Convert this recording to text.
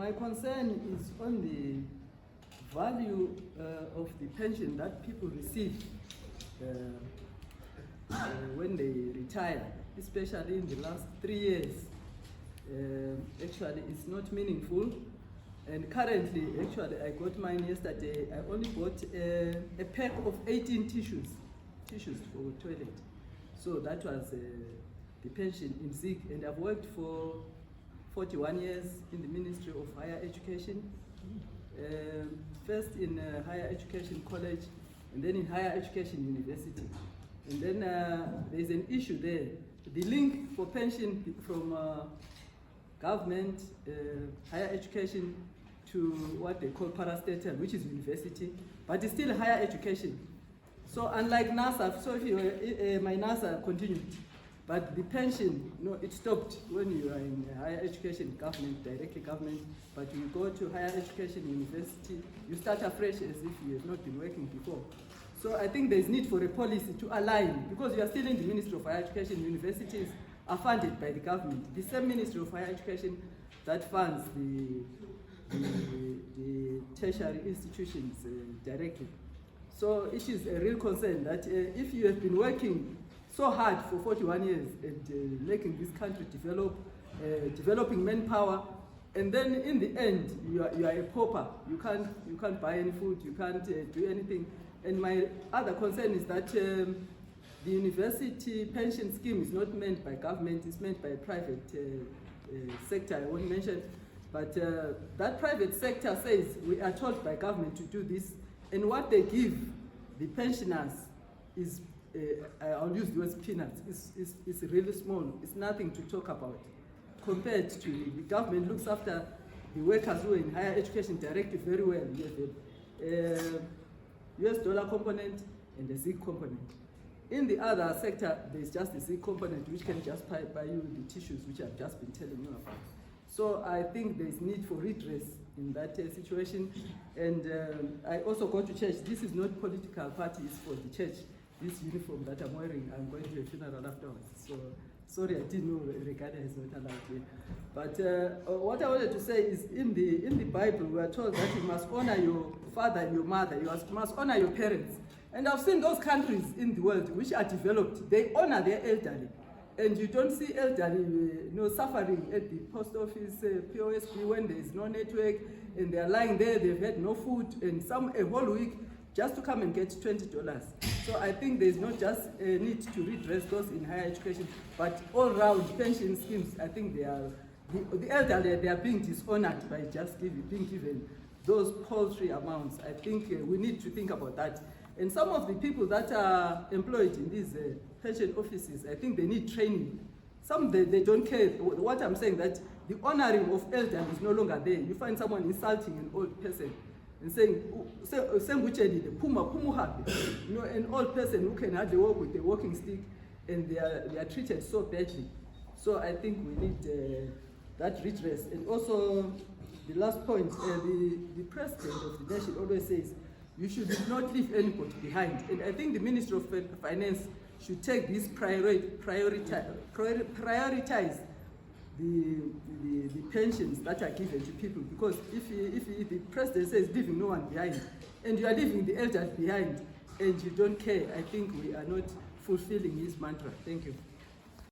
my concern is on the value of the pension that people receive when they retire, especially in the last 3 years. Actually, it's not meaningful. And currently, actually, I got mine yesterday. I only bought a pack of 18 tissues for toilet. So that was the pension in Zig, and I've worked for 41 years in the Ministry of Higher Education. First in Higher Education College, and then in Higher Education University. And then there's an issue there. The link for pension from government, higher education, to what they call parastatal, which is university, but it's still higher education. So unlike NASA, so if you my NASA continued, but the pension, no, it stopped when you are in higher education, government, directly government, but you go to higher education, university, you start afresh as if you have not been working before. So I think there's need for a policy to align, because you are still in the Ministry of Higher Education, universities are funded by the government. The same Ministry of Higher Education that funds the tertiary institutions directly. So it is a real concern that if you have been working so hard for 41 years and making this country develop, developing manpower, and then in the end you are a pauper. You can't buy any food, you can't do anything. And my other concern is that the university pension scheme is not meant by government, it's meant by a private sector. I won't mention, but that private sector says we are told by government to do this, and what they give the pensioners is, I'll use the word peanuts, it's really small. It's nothing to talk about compared to the government looks after the workers who are in higher education directly very well. You have a US dollar component and the Zig component. In the other sector, there's just the Zig component, which can just buy you the tissues, which I've just been telling you about. So I think there's need for redress in that situation. And I also go to church. This is not political party, it's for the church. This uniform that I'm wearing, I'm going to a funeral afterwards. So sorry, I didn't know Regatta is not allowed here. But what I wanted to say is in the Bible, we are told that you must honor your father and your mother. You must honor your parents. And I've seen those countries in the world which are developed, they honor their elderly. And you don't see elderly suffering at the post office, POSB, when there is no network, and they're lying there, they've had no food, and some a whole week just to come and get $20. So I think there's not just a need to redress those in higher education, but all-round pension schemes, I think they are, the elderly, they are being dishonored by just being given those paltry amounts. I think we need to think about that. And some of the people that are employed in these pension offices, I think they need training. Some, they don't care. What I'm saying, that the honoring of elderly is no longer there. You find someone insulting an old person and saying, an old person who can hardly walk with a walking stick, and they are treated so badly. So I think we need that redress. And also, the last point, the president of the nation always says, you should not leave anybody behind. And I think the Ministry of Finance should take this prioritize the pensions that are given to people. Because if the president says leaving no one behind, and you are leaving the elders behind, and you don't care, I think we are not fulfilling his mantra. Thank you.